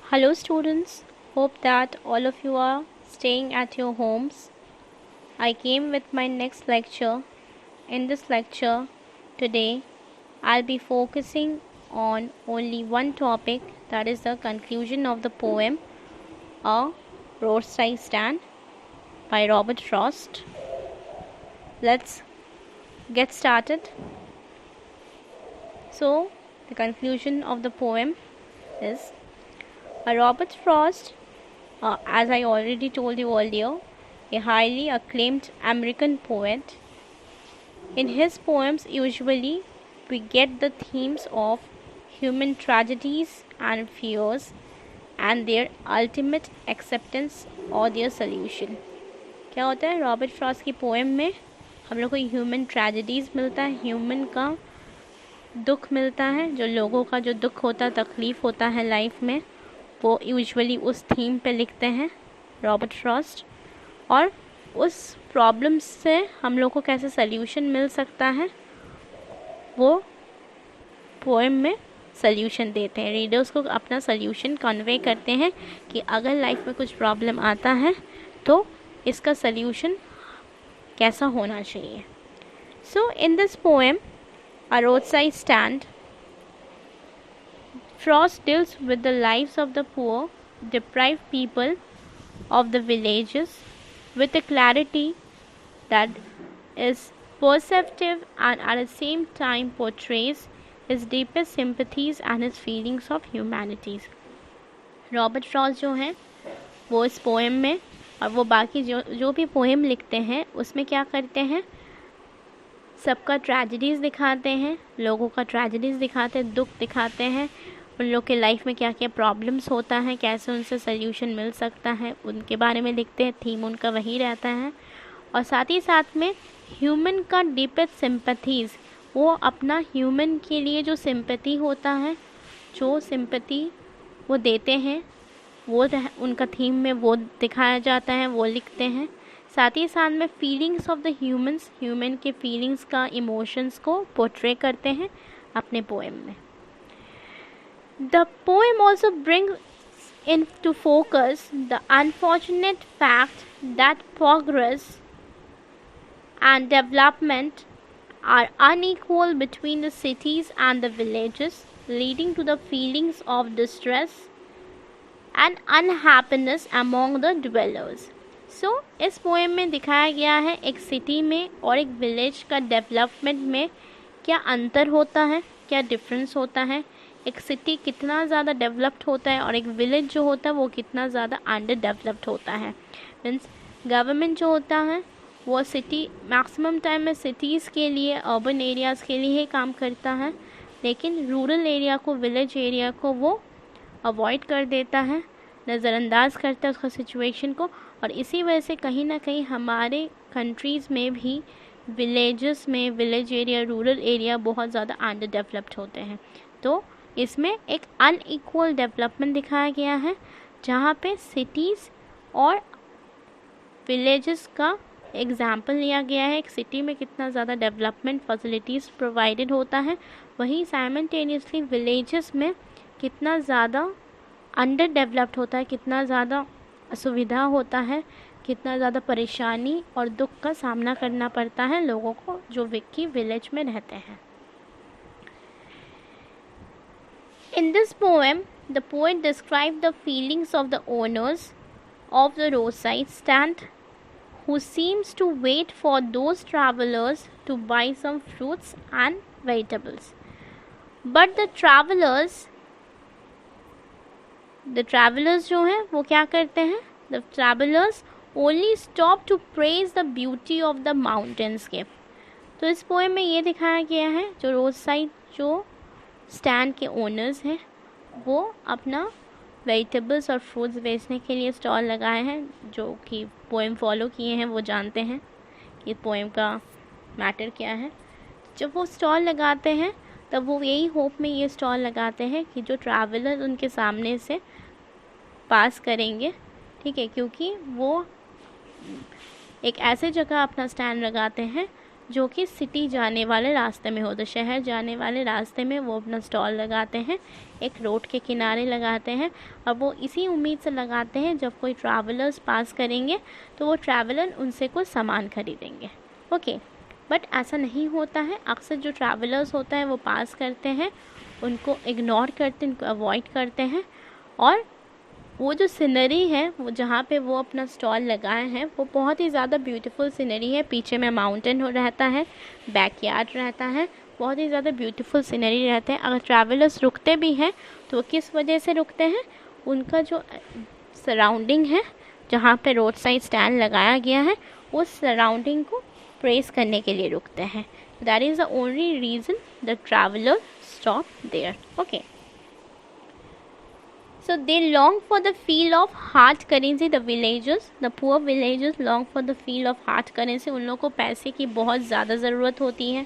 Hello, students. Hope that all of you are staying at your homes. I came with my next lecture. In this lecture, today, I'll be focusing on only one topic, that is the conclusion of the poem A Roadside Stand by Robert Frost. Let's get started. So, the conclusion of the poem is Robert Frost, as I already told you earlier, a highly acclaimed American poet. In his poems, usually we get the themes of human tragedies and fears and their ultimate acceptance or their solution. क्या होता है Robert Frost की poem में? हम लोग को human tragedies मिलता है, ह्यूमन का दुख मिलता है, जो लोगों का जो दुख होता है, तकलीफ़ होता है लाइफ में, वो यूजुअली उस थीम पे लिखते हैं रॉबर्ट फ्रॉस्ट। और उस प्रॉब्लम से हम लोग को कैसे सल्यूशन मिल सकता है, वो पोएम में सल्यूशन देते हैं, रीडर्स को अपना सल्यूशन कन्वे करते हैं कि अगर लाइफ में कुछ प्रॉब्लम आता है तो इसका सल्यूशन कैसा होना चाहिए। So in this poem A Roadside Stand, Frost deals with the lives of the poor, deprived people of the villages with a clarity that is perceptive and at the same time portrays his deepest sympathies and his feelings of humanity. Robert Frost जो हैं वो इस poem में और वो बाकी जो भी पोएम लिखते हैं उसमें क्या करते हैं, सबका ट्रेजेडीज़ दिखाते हैं, लोगों का ट्रेजेडीज़ दिखाते हैं, दुख दिखाते हैं, उन लोग के लाइफ में क्या क्या प्रॉब्लम्स होता है, कैसे उनसे सल्यूशन मिल सकता है, उनके बारे में लिखते हैं। थीम उनका वही रहता है। और साथ ही साथ में ह्यूमन का डीपेस्ट सिंपैथीज़, वो अपना ह्यूमन के लिए जो सिंपैथी होता है, जो सिंपैथी वो देते हैं, वो उनका थीम में वो दिखाया जाता है, वो लिखते हैं। साथ ही साथ में feelings of the humans, human के फीलिंग्स का, इमोशंस को पोर्ट्रे करते हैं अपने पोएम में। The poem also brings into focus the unfortunate fact that progress and development are unequal between the cities and the villages, leading to the feelings of distress and unhappiness among the dwellers. So, इस poem में दिखाया गया है एक city में और एक village का डेवलपमेंट में क्या अंतर होता है, क्या डिफरेंस होता है, एक सिटी कितना ज़्यादा डेवलप्ड होता है और एक विलेज जो होता है वो कितना ज़्यादा अंडर डेवलप्ड होता है। मीन्स गवर्नमेंट जो होता है वो सिटी मैक्सिमम टाइम में सिटीज़ के लिए, अर्बन एरियाज़ के लिए ही काम करता है, लेकिन रूरल एरिया को, विलेज एरिया को वो अवॉइड कर देता है, नज़रअंदाज करता है उसका सिचुएशन को। और इसी वजह से कहीं ना कहीं हमारे कंट्रीज़ में भी विलेजेस में, विलेज एरिया, रूरल एरिया बहुत ज़्यादा अंडर डेवलप्ड होते हैं। तो इसमें एक अनइक्वल डेवलपमेंट दिखाया गया है, जहाँ पे सिटीज़ और विलेजेस का एग्ज़ाम्पल लिया गया है। एक सिटी में कितना ज़्यादा डेवलपमेंट फैसिलिटीज़ प्रोवाइडेड होता है, वहीं साइमल्टेनियसली विलेजेस में कितना ज़्यादा अंडर डेवलप्ड होता है, कितना ज़्यादा असुविधा होता है, कितना ज़्यादा परेशानी और दुख का सामना करना पड़ता है लोगों को जो कि विलेज में रहते हैं। In this poem, the poet described the feelings of the owners of the roadside stand, who seems to wait for those travelers to buy some fruits and vegetables. But the travelers जो हैं वो क्या करते हैं? The travelers only stop to praise the beauty of the mountainscape. तो इस poem में ये दिखाया गया है, जो रोड साइड जो स्टैंड के ओनर्स हैं वो अपना वेजिटेबल्स और फ्रूट्स बेचने के लिए स्टॉल लगाए हैं। जो कि पोएम फॉलो किए हैं वो जानते हैं कि पोएम का मैटर क्या है। जब वो स्टॉल लगाते हैं तब वो यही होप में ये स्टॉल लगाते हैं कि जो ट्रैवलर उनके सामने से पास करेंगे, ठीक है, क्योंकि वो एक ऐसे जगह अपना स्टैंड लगाते हैं जो कि सिटी जाने वाले रास्ते में हो, तो शहर जाने वाले रास्ते में वो अपना स्टॉल लगाते हैं, एक रोड के किनारे लगाते हैं। और वो इसी उम्मीद से लगाते हैं जब कोई ट्रैवलर्स पास करेंगे तो वो ट्रैवलर उनसे कुछ सामान खरीदेंगे। ओके, बट ऐसा नहीं होता है। अक्सर जो ट्रैवलर्स होता है वो पास करते हैं, उनको इग्नोर करते हैं, उनको अवॉइड करते हैं। और वो जो सीनरी है वो जहाँ पे वो अपना स्टॉल लगाए हैं वो बहुत ही ज़्यादा ब्यूटीफुल सीनरी है। पीछे में माउंटेन हो रहता है, बैकयार्ड रहता है, बहुत ही ज़्यादा ब्यूटीफुल सीनरी रहते हैं। अगर ट्रैवलर्स रुकते भी हैं तो वो किस वजह से रुकते हैं, उनका जो सराउंडिंग है जहाँ पे रोड साइड स्टैंड लगाया गया है उस सराउंडिंग को प्रेस करने के लिए रुकते हैं। That is the only reason the traveller stop there. Okay, so they long for the feel of hard currency. The villagers, the poor villagers long for the feel of hard currency. उन लोगों को पैसे की बहुत ज़्यादा ज़रूरत होती है।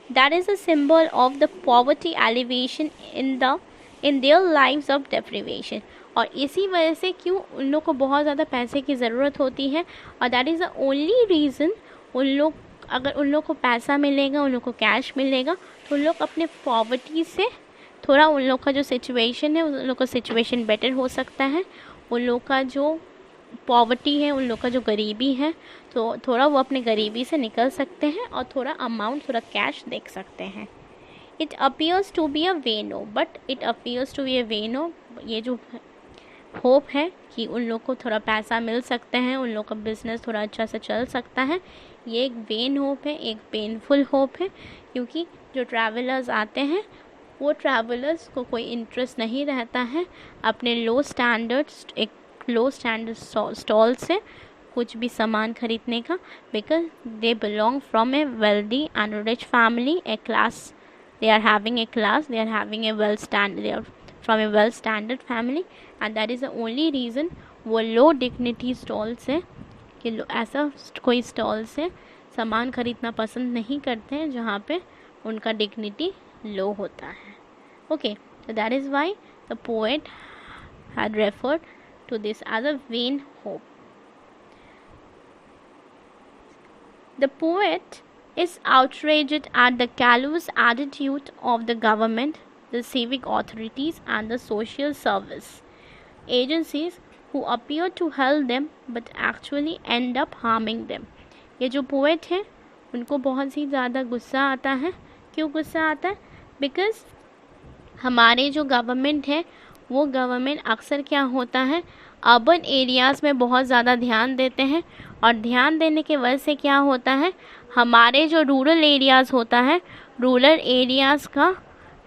That is a symbol of the poverty alleviation in their lives of deprivation. और इसी वजह से क्यों उन लोग को बहुत ज़्यादा पैसे की ज़रूरत होती है, और that is the only reason उन लोग, अगर उन लोग को पैसा मिलेगा, उन लोग को कैश मिलेगा, तो उन लोग अपने पॉवर्टी से थोड़ा, उन लोग का जो सिचुएशन है उन लोग का सिचुएशन बेटर हो सकता है। उन लोग का जो पॉवर्टी है, उन लोग का जो गरीबी है, तो थोड़ा वो अपने गरीबी से निकल सकते हैं और थोड़ा अमाउंट, थोड़ा कैश देख सकते हैं। It appears to be a वेनो, but it appears to be a वेनो, ये जो होप है कि उन लोग को थोड़ा पैसा मिल सकते हैं, उन लोग का बिजनेस थोड़ा अच्छा से चल सकता है, ये एक वेन होप है, एक पेनफुल होप है। क्योंकि जो ट्रैवलर्स आते हैं वो ट्रैवलर्स को कोई इंटरेस्ट नहीं रहता है अपने लो स्टैंडर्ड स्टॉल से कुछ भी सामान खरीदने का, because they belong from a wealthy and rich family, a class, they are having a class, they are having a well standard, they are from a well standard family, and that is the only reason वो low dignity stall से, कि ऐसा कोई stall से सामान खरीदना पसंद नहीं करते हैं जहाँ पे उनका डिग्निटी लो होता है। Okay, so that is why the poet had referred to this as a vain hope. The poet is outraged at the callous attitude of the government, the civic authorities, and the social service agencies who appear to help them but actually end up harming them. ये जो poet है उनको बहुत ही ज़्यादा गुस्सा आता है। क्यों गुस्सा आता है? बिकॉज़ हमारे जो गवर्नमेंट है वो गवर्नमेंट अक्सर क्या होता है, अर्बन एरियाज़ में बहुत ज़्यादा ध्यान देते हैं, और ध्यान देने के वजह से क्या होता है, हमारे जो रूरल एरियाज़ होता है, रूरल एरियाज़ का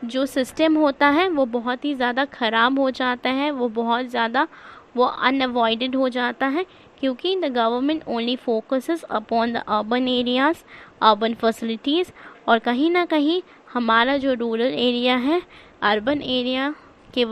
जो सिस्टम होता है वो बहुत ही ज़्यादा ख़राब हो जाता है, वो बहुत ज़्यादा वो अनअवॉइडेड हो जाता है। क्योंकि the government only focuses upon the urban areas, urban facilities, और कहीं ना कहीं हमारा जो रूरल एरिया है अर्बन एरिया के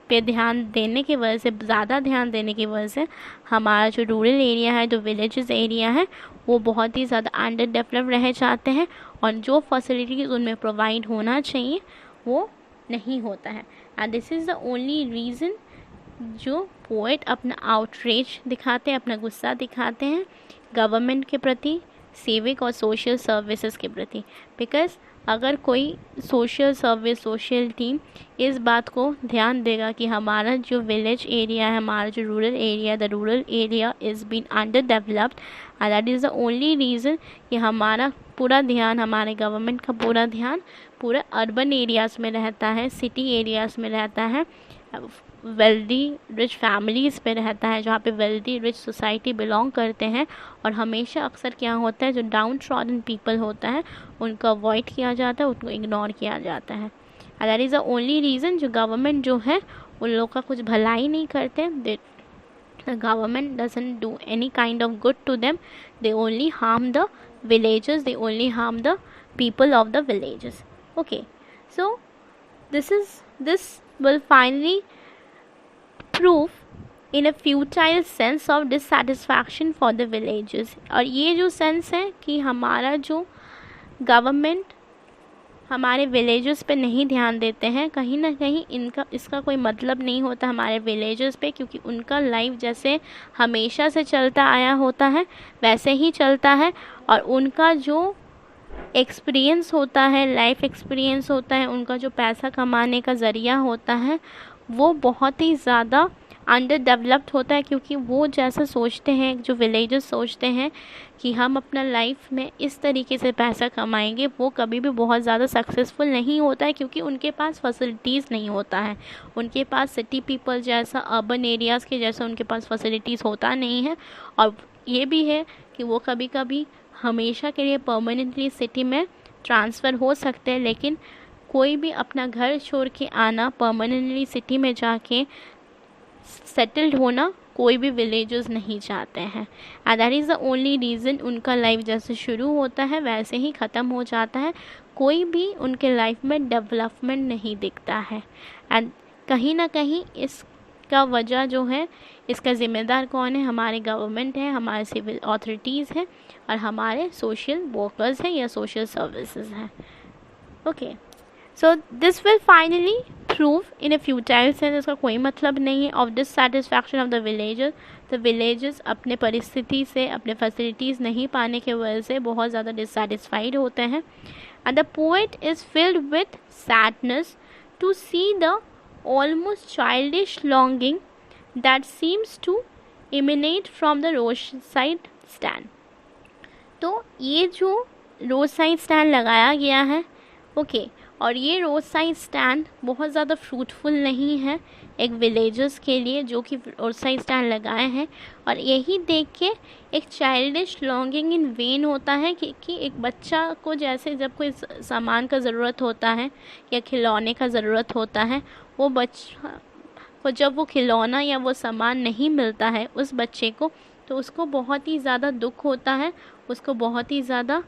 पे ध्यान देने की वजह से, ज़्यादा ध्यान देने की वजह से हमारा जो रूरल एरिया है, जो विलेजेस एरिया है, वो बहुत ही ज़्यादा अंडर डेवलप रह जाते हैं, और जो फैसिलिटीज़ उनमें प्रोवाइड होना चाहिए वो नहीं होता है। And this is the only reason जो पोएट अपना आउटरीच दिखाते हैं, अपना गुस्सा दिखाते हैं गवर्नमेंट के प्रति, सिविक और सोशल सर्विसेज के प्रति। बिकॉज़ अगर कोई सोशल सर्विस, सोशल टीम इस बात को ध्यान देगा कि हमारा जो विलेज एरिया है, हमारा जो rural area, the rural area is been under developed, and that is the only reason कि हमारा पूरा ध्यान, हमारे गवर्नमेंट का पूरा ध्यान पूरा अर्बन एरियाज़ में रहता है, सिटी एरियाज़ में रहता है, वेल्दी रिच फैमिलीज़ पे रहता है, जहाँ पे वेल्दी रिच सोसाइटी बिलोंग करते हैं। और हमेशा अक्सर क्या होता है, जो डाउन ट्रॉडन पीपल होता है उनको अवॉइड किया जाता है, उनको इग्नोर किया जाता है। And that is the only reason जो गवर्नमेंट जो है उन लोग का कुछ भलाई नहीं करते। The government doesn't do any kind of good to them. They only harm the villagers. They only harm the people of the villages. Okay, so this will finally prove in a futile sense of dissatisfaction for the villages. और ये जो sense है कि हमारा जो government हमारे villages पे नहीं ध्यान देते हैं, कहीं ना कहीं इसका कोई मतलब नहीं होता हमारे विलेजेस पे, क्योंकि उनका लाइफ जैसे हमेशा से चलता आया होता है वैसे ही चलता है, और उनका जो एक्सपीरियंस होता है, लाइफ एक्सपीरियंस होता है, उनका जो पैसा कमाने का ज़रिया होता है वो बहुत ही ज़्यादा अंडर डेवलप्ड होता है, क्योंकि वो जैसा सोचते हैं, जो विलेजर्स सोचते हैं कि हम अपना लाइफ में इस तरीके से पैसा कमाएंगे, वो कभी भी बहुत ज़्यादा सक्सेसफुल नहीं होता है, क्योंकि उनके पास फैसिलिटीज़ नहीं होता है, उनके पास सिटी पीपल जैसा, अर्बन एरियाज़ के जैसा उनके पास फैसिलिटीज़ होता नहीं है। और ये भी है कि वो कभी कभी हमेशा के लिए परमानेंटली सिटी में ट्रांसफ़र हो सकते हैं, लेकिन कोई भी अपना घर छोड़ के आना, परमानेंटली सिटी में जाके सेटल्ड होना कोई भी विलेजर्स नहीं चाहते हैं। And that is the only reason उनका लाइफ जैसे शुरू होता है वैसे ही ख़त्म हो जाता है, कोई भी उनके लाइफ में डेवलपमेंट नहीं दिखता है। एंड कहीं ना कहीं इसका वजह जो है, इसका ज़िम्मेदार कौन है? हमारे गवर्नमेंट है, हमारे सिविल अथॉरिटीज़ हैं, और हमारे सोशल वर्कर्स हैं या सोशल सर्विसेज हैं। Okay, so this will finally prove in A futile sense, इसका कोई मतलब नहीं है, of dissatisfaction of the villagers अपने परिस्थिति से, अपने फैसिलिटीज़ नहीं पाने की वजह से बहुत ज़्यादा डिससेटिस्फाइड होते हैं। And the poet is filled with sadness to see the almost childish longing that seems to emanate from the road side stand. तो ये जो रोड साइड स्टैंड लगाया गया है, ओके, और ये रोड साइड स्टैंड बहुत ज़्यादा फ्रूटफुल नहीं है एक विलेजर्स के लिए जो कि रोड साइड स्टैंड लगाए हैं, और यही देख के एक चाइल्डिश लॉन्गिंग इन वेन होता है कि एक बच्चा को जैसे जब कोई सामान का ज़रूरत होता है या खिलौने का ज़रूरत होता है, वो बच्चा को जब वो खिलौना या वो सामान नहीं मिलता है उस बच्चे को, तो उसको बहुत ही ज़्यादा दुख होता है, उसको बहुत ही ज़्यादा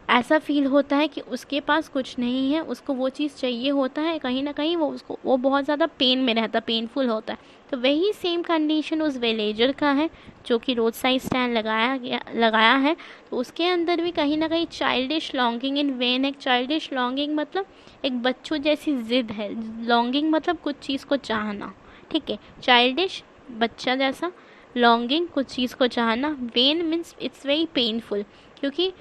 ऐसा फील होता है कि उसके पास कुछ नहीं है, उसको वो चीज़ चाहिए होता है, कहीं ना कहीं वो बहुत ज़्यादा पेन में रहता, पेनफुल होता है। तो वही सेम कंडीशन उस विलेजर का है जो कि रोड साइड स्टैंड लगाया है, तो उसके अंदर भी कहीं ना कहीं चाइल्डिश लॉन्गिंग इन वेन है। चाइल्डिश लॉन्गिंग मतलब एक बच्चों जैसी ज़िद है, लॉन्गिंग मतलब कुछ चीज़ को चाहना, ठीक है, चाइल्डिश बच्चा जैसा, लॉन्गिंग कुछ चीज़ को चाहना, when means it's very painful, क्योंकि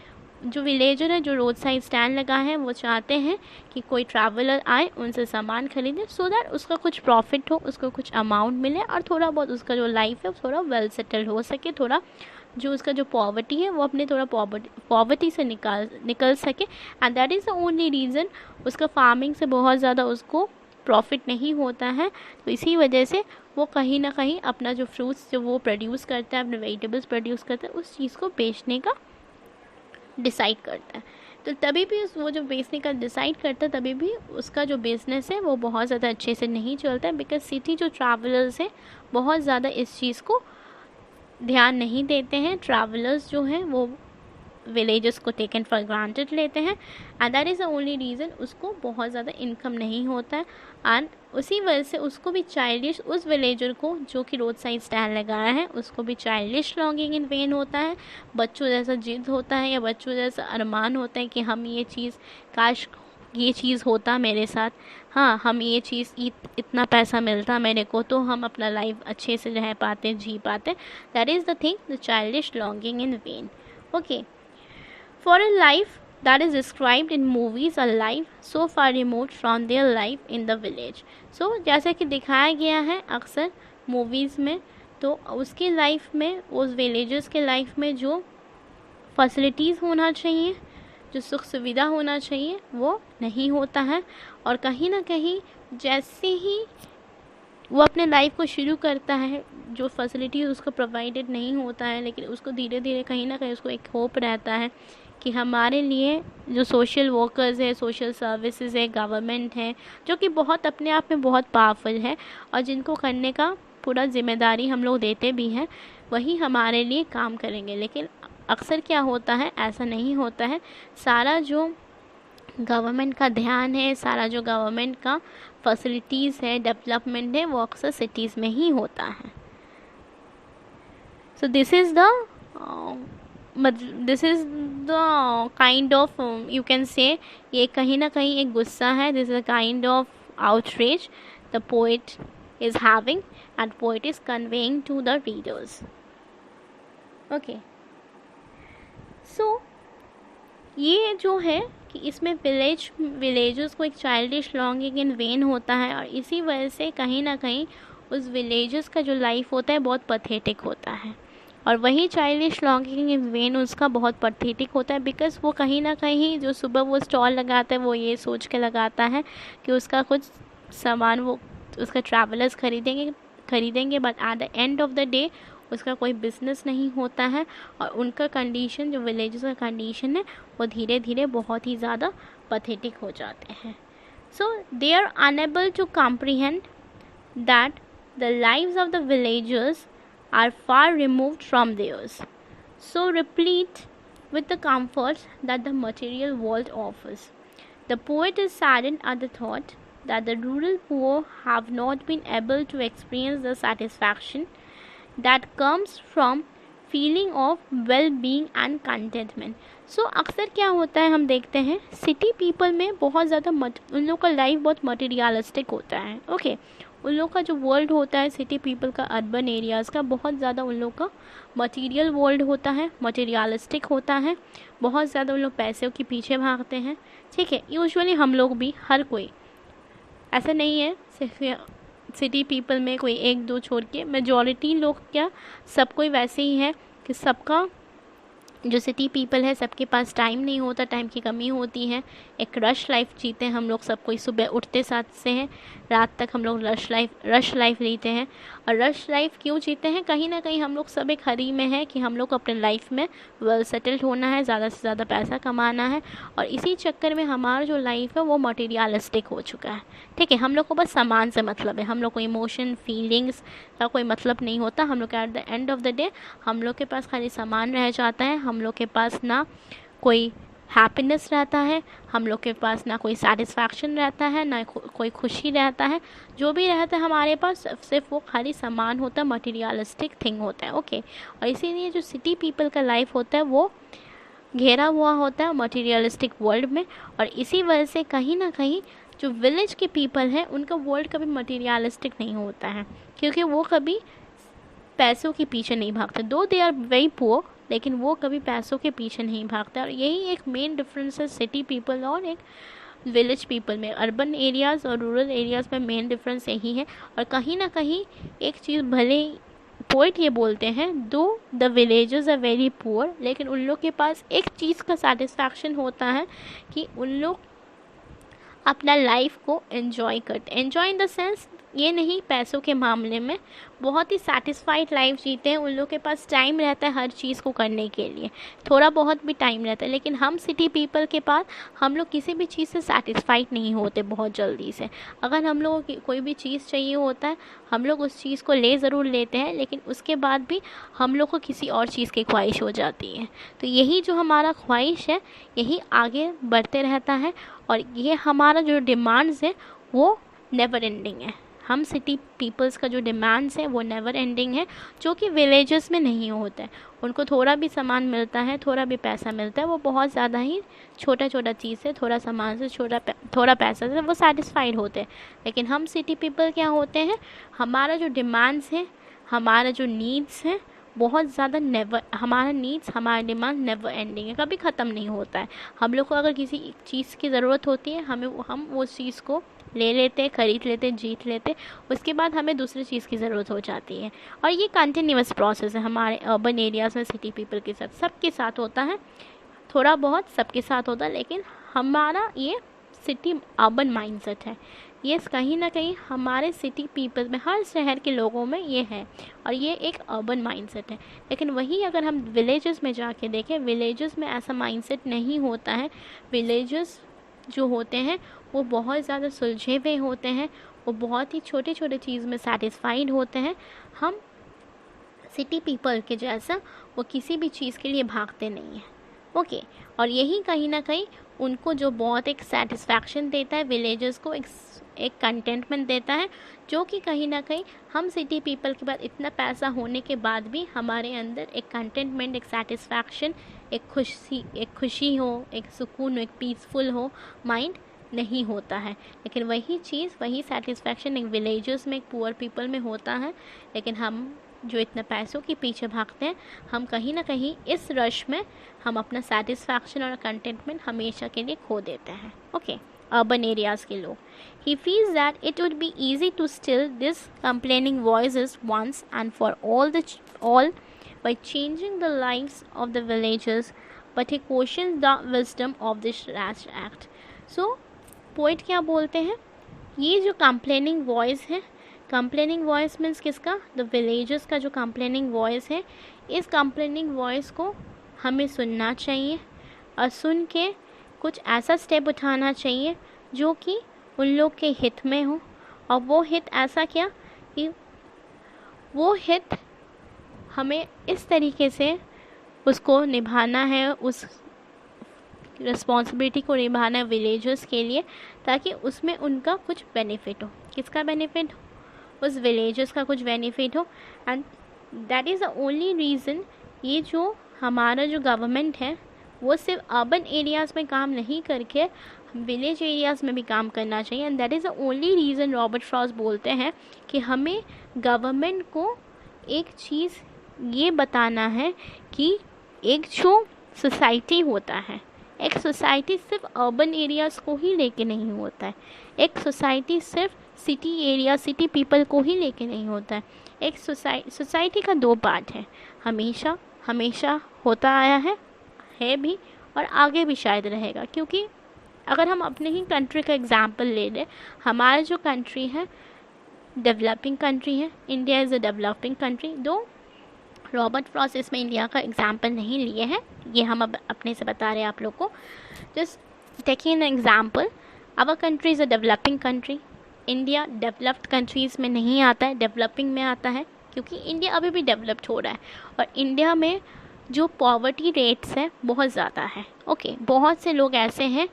जो विलेजर है जो रोड साइड स्टैंड लगा है वो चाहते हैं कि कोई ट्रैवलर आए उनसे सामान खरीदे, सो दैट उसका कुछ प्रॉफिट हो, उसको कुछ अमाउंट मिले, और थोड़ा बहुत उसका जो लाइफ है थोड़ा वेल सेटल्ड हो सके, थोड़ा जो उसका जो पॉवर्टी है वो अपने थोड़ा पॉवर्टी से निकल सके। And that is the only reason उसका फार्मिंग से बहुत ज़्यादा उसको प्रॉफिट नहीं होता है। तो इसी वजह से वो कहीं ना कहीं अपना जो फ्रूट्स जो वो प्रोड्यूस करता है, अपने वेजिटेबल्स प्रोड्यूस करता है, उस चीज़ को बेचने का डिसाइड करता है। तो तभी भी वो जो बेचने का डिसाइड करता है तभी भी उसका जो बिज़नेस है वो बहुत ज़्यादा अच्छे से नहीं चलता है, बिकॉज सिटी जो ट्रैवलर्स हैं बहुत ज़्यादा इस चीज़ को ध्यान नहीं देते हैं। ट्रैवलर्स जो हैं वो विलेजेस को टेकन फॉर ग्रांटेड लेते हैं, and that is the only reason उसको बहुत ज़्यादा इनकम नहीं होता है। एंड उसी वजह से उसको भी चाइल्डिश, उस विलेजर को जो कि रोड साइड स्टैंड लगाया है उसको भी चाइल्डिश लॉन्गिंग इन वेन होता है, बच्चों जैसा जिद होता है या बच्चों जैसा अरमान होता है कि हम ये चीज़, काश ये चीज़ होता मेरे साथ, हाँ हम ये चीज़ इतना पैसा मिलता मेरे को तो हम अपना लाइफ अच्छे से रह पाते, जी पाते। That is the thing, the childish longing in when. Okay, for a life that is described in movies, a life so far removed from their life in the village. So जैसे कि दिखाया गया है अक्सर मूवीज़ में, तो उसके life में, उस विलेजर्स के लाइफ में जो फैसिलिटीज़ होना चाहिए, जो सुख सुविधा होना चाहिए वो नहीं होता है, और कहीं ना कहीं जैसे ही वो अपने लाइफ को शुरू करता है जो फैसिलिटीज़ उसको प्रोवाइडेड नहीं होता है, लेकिन उसको धीरे धीरे कहीं ना कहीं उसको एक होप रहता है कि हमारे लिए जो सोशल वर्कर्स है, सोशल सर्विसेज है, गवर्नमेंट है, जो कि बहुत अपने आप में बहुत पावरफुल है और जिनको करने का पूरा जिम्मेदारी हम लोग देते भी हैं, वही हमारे लिए काम करेंगे। लेकिन अक्सर क्या होता है, ऐसा नहीं होता है। सारा जो गवर्नमेंट का ध्यान है, सारा जो गवर्नमेंट का फैसिलिटीज़ है, डेवलपमेंट है, वो अक्सर सिटीज़ में ही होता है। So this is the this is the kind of you can say, ये कहीं ना कहीं एक गुस्सा है, this is a kind of outrage the poet is having and poet is conveying to the readers. Okay, so ये जो है कि इसमें विलेजेस को एक चाइल्डिश लॉन्गिंग इन वेन होता है, और इसी वजह से कहीं ना कहीं उस विलेजेस का जो लाइफ होता है बहुत पथेटिक होता है, और वही चाइल्डिश लॉन्गिंग इन वेन उसका बहुत पथेटिक होता है, बिकॉज वो कहीं ना कहीं जो सुबह वो स्टॉल लगाता है वो ये सोच के लगाता है कि उसका कुछ सामान वो उसका ट्रैवलर्स खरीदेंगे, but at the end of the day उसका कोई बिजनेस नहीं होता है, और उनका कंडीशन जो विलेजेस का कंडीशन है वो धीरे धीरे बहुत ही ज़्यादा पथेटिक हो जाते हैं. So they are unable to comprehend that the lives of the villagers are far removed from theirs, so replete with the comforts that the material world offers. The poet is saddened at the thought that the rural poor have not been able to experience the satisfaction that comes from feeling of well-being and contentment. So अक्सर क्या होता है, हम देखते हैं city people में बहुत ज़्यादा उन लोग का लाइफ बहुत मटेरियलिस्टिक होता है. ओके, उन लोग का जो वर्ल्ड होता है सिटी पीपल का, अर्बन एरियाज़ का, बहुत ज़्यादा उन लोग का मटेरियल वर्ल्ड होता है, मटेरियलिस्टिक होता है, बहुत ज़्यादा उन लोग पैसे के पीछे भागते हैं. ठीक है, यूजुअली हम लोग भी, हर कोई, ऐसा नहीं है सिर्फ सिटी पीपल में कोई एक दो छोड़ के, मेजॉरिटी लोग क्या सब कोई वैसे ही है कि सबका जो सिटी पीपल है सबके पास टाइम नहीं होता, टाइम की कमी होती है, एक रश लाइफ जीते हैं हम लोग. सब कोई सुबह उठते साथ से हैं रात तक हम लोग रश लाइफ जीते हैं. और रश लाइफ क्यों जीते हैं, कहीं ना कहीं हम लोग सब एक हरी में है कि हम लोग को अपने लाइफ में वेल सेटल्ड होना है, ज़्यादा से ज़्यादा पैसा कमाना है, और इसी चक्कर में हमारा जो लाइफ है वो मटेरियलिस्टिक हो चुका है. ठीक है, हम लोग को बस सामान से मतलब है, हम लोग को इमोशन फीलिंग्स का कोई मतलब नहीं होता. हम लोग at the end of the day हम लोग के पास खाली सामान रह जाता है, हम लोग के पास ना कोई हैप्पीनेस रहता है, हम लोग के पास ना कोई सेटिस्फैक्शन रहता है, ना कोई खुशी रहता है. जो भी रहता है हमारे पास सिर्फ वो खाली सामान होता है, मटेरियलिस्टिक थिंग होता है. ओके, और इसीलिए जो सिटी पीपल का लाइफ होता है वो घेरा हुआ होता है मटेरियलिस्टिक वर्ल्ड में, और इसी वजह से कहीं ना कहीं जो विलेज के पीपल हैं उनका वर्ल्ड कभी मटेरियलिस्टिक नहीं होता है, क्योंकि वो कभी पैसों के पीछे नहीं भागते. दो दे आर वेरी पुअर, लेकिन वो कभी पैसों के पीछे नहीं भागता. और यही एक मेन डिफरेंस है सिटी पीपल और एक विलेज पीपल में. अर्बन एरियाज़ और रूरल एरियाज़ में मेन डिफरेंस यही है. और कहीं ना कहीं एक चीज़, भले पोइट ये बोलते हैं though the villagers are very poor, लेकिन उन लोग के पास एक चीज़ का सेटिस्फैक्शन होता है कि उन लोग अपना लाइफ को एंजॉय करते. एंजॉय इन द सेंस ये नहीं पैसों के मामले में, बहुत ही सेटिस्फाइड लाइफ जीते हैं. उन लोग के पास टाइम रहता है हर चीज़ को करने के लिए, थोड़ा बहुत भी टाइम रहता है. लेकिन हम सिटी पीपल के पास हम लोग किसी भी चीज़ से सेटिस्फाइड नहीं होते बहुत जल्दी से. अगर हम लोगों की कोई भी चीज़ चाहिए होता है हम लोग उस चीज़ को ले ज़रूर लेते हैं, लेकिन उसके बाद भी हम लोग को किसी और चीज़ की ख्वाहिश हो जाती है. तो यही जो हमारा ख्वाहिश है यही आगे बढ़ते रहता है, और ये हमारा जो डिमांड्स है वो नेवर एंडिंग है. हम सिटी पीपल्स का जो डिमांड्स है वो नेवर एंडिंग है, जो कि विलेजेस में नहीं होता है. उनको थोड़ा भी सामान मिलता है, थोड़ा भी पैसा मिलता है, वो बहुत ज़्यादा ही छोटा चीज़ से, थोड़ा सामान से, थोड़ा पैसा से वो सेटिस्फाइड होते हैं. लेकिन हम सिटी पीपल क्या होते हैं, हमारा जो डिमांड्स है, हमारा जो नीड्स है बहुत ज़्यादा हमारा हमारा डिमांड नेवर एंडिंग है, कभी ख़त्म नहीं होता है. हम लोग को अगर किसी चीज़ की ज़रूरत होती है हम उस चीज़ को ले लेते, ख़रीद लेते, जीत लेते, उसके बाद हमें दूसरी चीज़ की ज़रूरत हो जाती है. और ये कंटिन्यूअस प्रोसेस है हमारे अर्बन एरियाज़ में सिटी पीपल के साथ, सबके साथ होता है, थोड़ा बहुत सबके साथ होता है. लेकिन हमारा ये सिटी अर्बन माइंडसेट है, ये कहीं ना कहीं हमारे सिटी पीपल में, हर शहर के लोगों में ये है, और ये एक अर्बन माइंडसेट है. लेकिन वही अगर हम विलेजेस में जाके देखें, विलेजेस में ऐसा माइंडसेट नहीं होता है. विलेजेस जो होते हैं वो बहुत ज़्यादा सुलझे हुए होते हैं, वो बहुत ही छोटे छोटे चीज़ में सेटिस्फाइड होते हैं. हम सिटी पीपल के जैसा वो किसी भी चीज़ के लिए भागते नहीं हैं. ओके। और यही कहीं ना कहीं उनको जो बहुत एक सेटिस्फैक्शन देता है, विलेजर्स को एक कंटेंटमेंट देता है, जो कि कहीं ना कहीं हम सिटी पीपल के बाद इतना पैसा होने के बाद भी हमारे अंदर एक कंटेंटमेंट, एक सेटिस्फैक्शन, एक खुशी हो, एक सुकून हो, एक पीसफुल हो माइंड नहीं होता है। लेकिन वही चीज़, वही सेटिस्फैक्शन एक विलेजर्स में, एक पुअर पीपल में होता है। लेकिन हम जो इतने पैसों के पीछे भागते हैं, हम कहीं ना कहीं इस रश में हम अपना सेटिस्फैक्शन और कंटेंटमेंट हमेशा के लिए खो देते हैं। ओके, अर्बन एरियाज़ के लोग। He feels that it would be easy to still this complaining voices once and for all by changing the lives of the villagers, but he questions the wisdom of this rash act. So, poet क्या बोलते हैं, ये जो complaining voice है, complaining voice means किसका, the villagers का जो complaining voice है, इस कंप्लेनिंग वॉइस को हमें सुनना चाहिए और सुन के कुछ ऐसा स्टेप उठाना चाहिए जो कि उन लोग के हित में हो। और वो हित ऐसा क्या कि वो हित हमें इस तरीके से उसको निभाना है, उस रिस्पॉन्सिबिलिटी को निभाना है विलेजर्स के लिए, ताकि उसमें उनका कुछ बेनिफिट हो। किसका बेनिफिट हो? उस विलेजर्स का कुछ बेनिफिट हो। And that is the only reason ये जो हमारा जो गवर्नमेंट है वो सिर्फ अर्बन एरियाज़ में काम नहीं करके विलेज एरियाज़ में भी काम करना चाहिए। And that is the only reason Robert Frost बोलते हैं कि हमें गवर्नमेंट को एक चीज़ ये बताना है कि एक जो सोसाइटी होता है, एक सोसाइटी सिर्फ अर्बन एरियाज़ को ही लेके नहीं होता है, एक सोसाइटी सिर्फ सिटी एरिया, सिटी पीपल को ही लेके नहीं होता है। एक सोसाइटी का दो पार्ट है, हमेशा होता आया है भी, और आगे भी शायद रहेगा। क्योंकि अगर हम अपने ही कंट्री का एग्जांपल ले लें, हमारा जो कंट्री है डेवलपिंग कंट्री है, India is a developing country. दो रॉबर्ट फ्रॉस्ट इसमें इंडिया का एग्जांपल नहीं लिए हैं, ये हम अब अपने से बता रहे हैं आप लोग को। Just taking an example, our country is a developing country. India developed countries में नहीं आता है, डेवलपिंग में आता है, क्योंकि इंडिया अभी भी डेवलप्ड हो रहा है। और इंडिया में जो पॉवर्टी रेट्स है बहुत ज़्यादा है। ओके, बहुत से लोग ऐसे हैं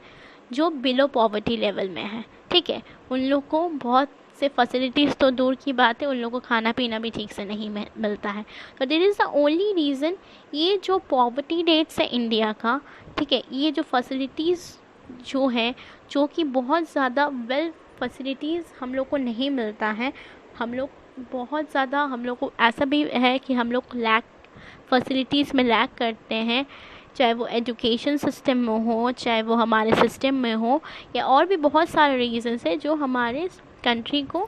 जो बिलो पॉवर्टी लेवल में हैं, ठीक है। उन लोग को बहुत से फैसिलिटीज़ तो दूर की बात है, उन लोगों को खाना पीना भी ठीक से नहीं मिलता है। तो this is the only reason, ये जो पॉवर्टी रेट्स है इंडिया का, ठीक है, ये जो फैसिलिटीज़ जो है, जो कि बहुत ज़्यादा वेल फैसिलिटीज़ हम लोग को नहीं मिलता है। हम लोग बहुत ज़्यादा, हम लोग को ऐसा भी है कि हम लोग फैसिलिटीज़ में लैक करते हैं, चाहे वो एजुकेशन सिस्टम में हो, चाहे वो हमारे सिस्टम में हो, या और भी बहुत सारे रीज़न्स है जो हमारे कंट्री को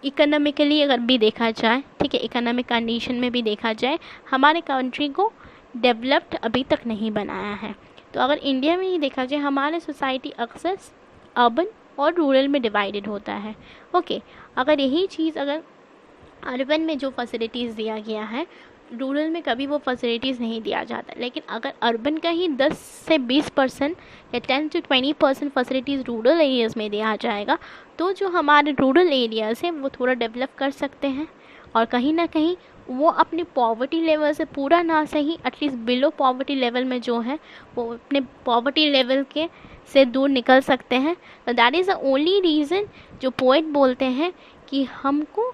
इकोनॉमिकली अगर भी देखा जाए, ठीक है, इकोनॉमिक कंडीशन में भी देखा जाए, हमारे कंट्री को डेवलप्ड अभी तक नहीं बनाया है। तो अगर इंडिया में ही देखा जाए, हमारे सोसाइटी अक्सर अर्बन और रूरल में डिवाइडेड होता है। ओके, अगर यही चीज़ अगर अर्बन में जो फैसिलिटीज़ दिया गया है, रूरल में कभी वो फैसिलिटीज़ नहीं दिया जाता। लेकिन अगर अर्बन का ही 10 से 20% या 10 से 20% फैसिलिटीज़ रूरल एरियाज़ में दिया जाएगा, तो जो हमारे रूरल एरियाज़ हैं वो थोड़ा डेवलप कर सकते हैं, और कहीं ना कहीं वो अपने पॉवर्टी लेवल से पूरा ना सही, एटलीस्ट बिलो पॉवर्टी लेवल में जो है वो अपने पॉवर्टी लेवल के से दूर निकल सकते हैं। तो that is the only reason जो पोएट बोलते हैं कि हमको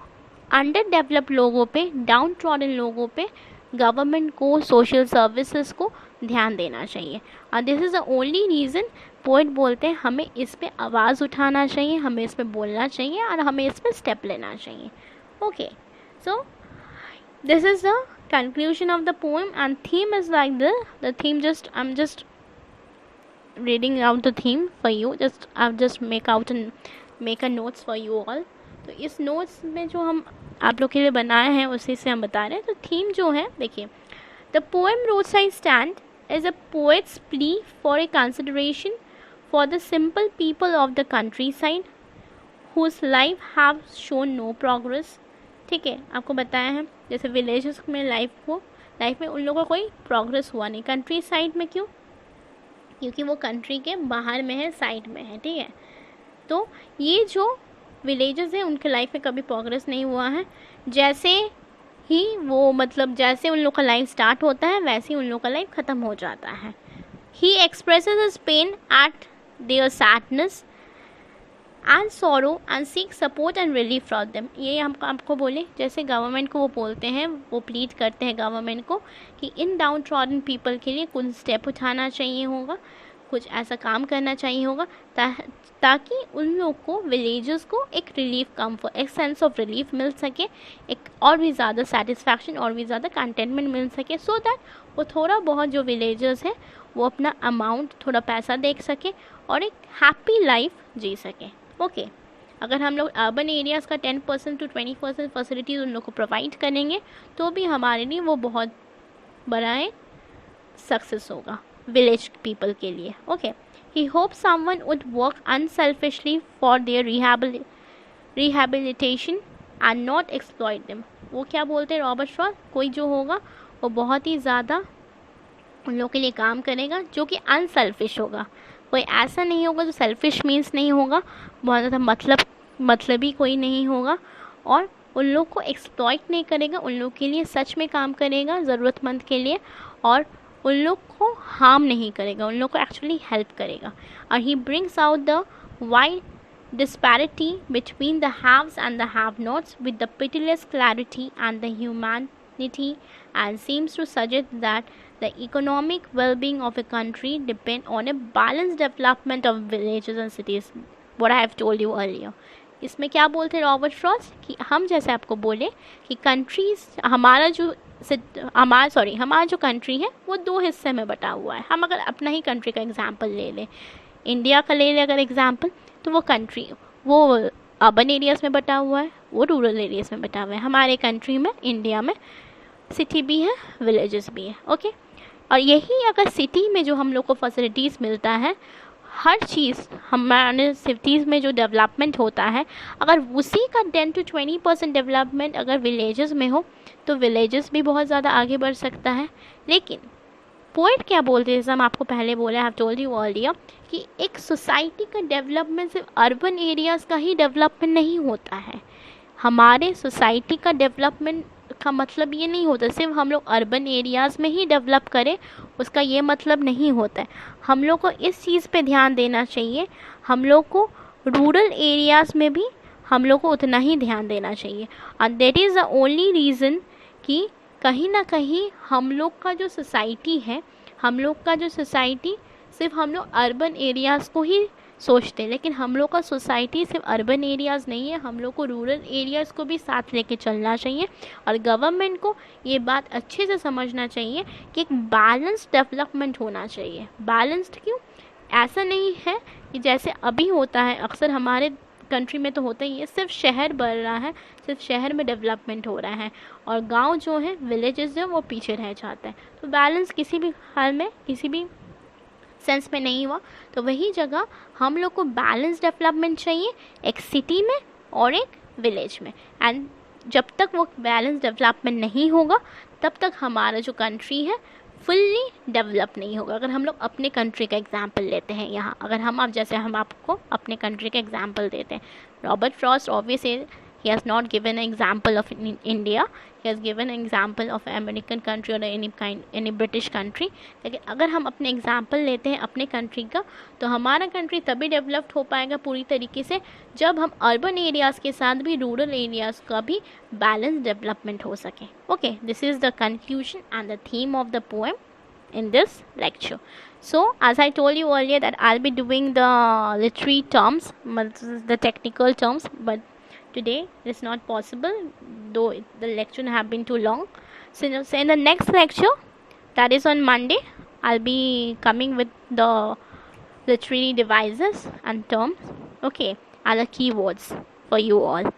अंडर डेवलप लोगों पे, डाउन ट्रॉडन लोगों पे गवर्नमेंट को, सोशल सर्विसेज को ध्यान देना चाहिए। और this is the only reason poet बोलते हैं हमें इस पे आवाज़ उठाना चाहिए, हमें इस पे बोलना चाहिए, और हमें इस पे स्टेप लेना चाहिए। Okay, so this is the conclusion of the poem, and theme is like the theme, I'm just reading out the theme for you, I've just make a notes for you all। तो इस notes में जो हम आप लोग के लिए बनाए हैं उसी से हम बता रहे हैं। तो थीम जो है देखिए, the poem road side Stand is a poet's plea for a consideration for the simple people of the countryside whose life have shown no progress. ठीक है, आपको बताया है जैसे विलेजेस में लाइफ में उन लोगों का कोई प्रोग्रेस हुआ नहीं। कंट्री साइड में क्यों? क्योंकि वो कंट्री के बाहर में है, साइड में है, ठीक है। तो ये जो विलेजेस हैं उनके लाइफ में कभी प्रोग्रेस नहीं हुआ है। जैसे ही वो मतलब जैसे उन लोग का लाइफ स्टार्ट होता है वैसे ही उन लोग का लाइफ ख़त्म हो जाता है. ही expresses his pain eight there sadness and sorrow and seek support and relief from them. ये हम आपको बोले जैसे गवर्नमेंट को वो बोलते हैं, वो प्लीड करते हैं गवर्नमेंट को कि इन डाउन ट्रॉडन पीपल के लिए कुछ स्टेप उठाना चाहिए होगा, कुछ ऐसा काम करना चाहिए होगा ताकि उन लोग को, विलेजर्स को एक रिलीफ, कम्फर्ट, एक सेंस ऑफ रिलीफ मिल सके, एक और भी ज़्यादा सेटिस्फैक्शन, और भी ज़्यादा कंटेनमेंट मिल सके, सो दैट वो थोड़ा बहुत जो विलेजर्स हैं वो अपना अमाउंट, थोड़ा पैसा देख सके और एक हैप्पी लाइफ जी सके. ओके, अगर हम लोग अर्बन एरियाज़ का 10% to 20% फैसिलिटीज़ उन लोग को प्रोवाइड करेंगे तो भी हमारे लिए वो बहुत बड़ा एक सक्सेस होगा विलेज पीपल के लिए. Okay, he hope someone would work unselfishly for their rehabilitation and not exploit them. वो क्या बोलते हैं रॉबर्ट फ्रॉस्ट, कोई जो होगा वो बहुत ही ज़्यादा उन लोगों के लिए काम करेगा जो कि अनसेल्फिश होगा. कोई ऐसा नहीं होगा जो सेल्फिश मीन्स नहीं होगा, बहुत ज़्यादा मतलबी कोई नहीं होगा, और उन लोग को एक्सप्लॉइट नहीं करेगा, उन लोग के लिए सच में काम करेगा ज़रूरतमंद के लिए, और उन लोग को हार्म नहीं करेगा, उन लोग को एक्चुअली हेल्प करेगा. और he brings out the wide disparity between the haves and the have-nots with the pitiless clarity and the humanity, and seems to suggest that the economic well-being of a country depend on a balanced development of villages and cities. What I have told you earlier. इसमें क्या बोलते हैं Robert Frost कि हम जैसे आपको बोले कि कंट्रीज, हमारा जो कंट्री है वो 2 हिस्से में बटा हुआ है. हम अगर अपना ही कंट्री का एग्जांपल ले लें, इंडिया का ले लें अगर एग्जांपल, तो वो कंट्री वो अर्बन एरियाज़ में बटा हुआ है, वो रूरल एरियाज़ में बटा हुआ है. हमारे कंट्री में, इंडिया में, सिटी भी है, विलेजेस भी है. ओके, और यही अगर सिटी में जो हम लोग को फैसिलिटीज़ मिलता है, हर चीज़ हमारे सिटीज़ में जो डेवलपमेंट होता है, अगर उसी का 10 to 20% डेवलपमेंट अगर विलेजेस में हो तो विलेजेस भी बहुत ज़्यादा आगे बढ़ सकता है. लेकिन पोइट क्या बोलते हैं, जैसे हम आपको पहले बोला, I have told you earlier, कि एक सोसाइटी का डेवलपमेंट सिर्फ अर्बन एरियाज़ का ही डेवलपमेंट नहीं होता है. हमारे सोसाइटी का डेवलपमेंट का मतलब ये नहीं होता सिर्फ हम लोग अर्बन एरियाज़ में ही डेवलप करें, उसका ये मतलब नहीं होता है. हम लोग को इस चीज़ पे ध्यान देना चाहिए, हम लोग को रूरल एरियाज़ में भी हम लोग को उतना ही ध्यान देना चाहिए. And that is the only reason कि कहीं ना कहीं हम लोग का जो सोसाइटी है, हम लोग का जो सोसाइटी सिर्फ हम लोग अर्बन एरियाज़ को ही सोचते हैं, लेकिन हम लोग का सोसाइटी सिर्फ अर्बन एरियाज़ नहीं है, हम लोग को रूरल एरियाज़ को भी साथ लेके चलना चाहिए. और गवर्नमेंट को ये बात अच्छे से समझना चाहिए कि एक बैलेंस्ड डेवलपमेंट होना चाहिए. बैलेंस्ड क्यों? ऐसा नहीं है कि जैसे अभी होता है, अक्सर हमारे कंट्री में तो होता ही है, सिर्फ शहर बढ़ रहा है, सिर्फ शहर में डेवलपमेंट हो रहा है, और गांव जो है, विलेजेस जो वो पीछे रह जाता है. तो बैलेंस किसी भी हाल में, किसी भी सेंस में नहीं हुआ. तो वही जगह हम लोग को बैलेंस डेवलपमेंट चाहिए, एक सिटी में और एक विलेज में. एंड जब तक वो बैलेंस डेवलपमेंट नहीं होगा तब तक हमारा जो कंट्री है फुल्ली डेवलप नहीं होगा. अगर हम लोग अपने कंट्री का एग्जांपल लेते हैं यहाँ, अगर हम आपको अपने कंट्री का एग्जांपल देते हैं, Robert Frost obviously he has not given an example of India, he has given an example of American country or any British country. लेकिन अगर हम अपने एग्जाम्पल लेते हैं अपने कंट्री का, तो हमारा कंट्री तभी डेवलप्ड हो पाएगा पूरी तरीके से जब हम अर्बन एरियाज़ के साथ भी रूरल एरियाज़ का भी बैलेंस डेवलपमेंट हो सके. Okay, this is the conclusion and the theme of the poem in this lecture. So as I told you earlier that I'll be doing the literary terms, the technical terms, but today it is not possible, though the lecture have been too long. So in the next lecture, that is on Monday, I'll be coming with the literary devices and terms, okay, and the keywords for you all.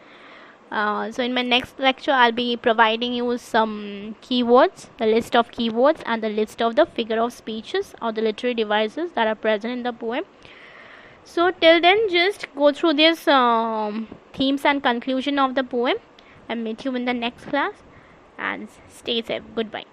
So in my next lecture, I'll be providing you some keywords, the list of keywords and the list of the figure of speeches or the literary devices that are present in the poem. So till then, just go through this themes and conclusion of the poem, and meet you in the next class, and stay safe. Goodbye.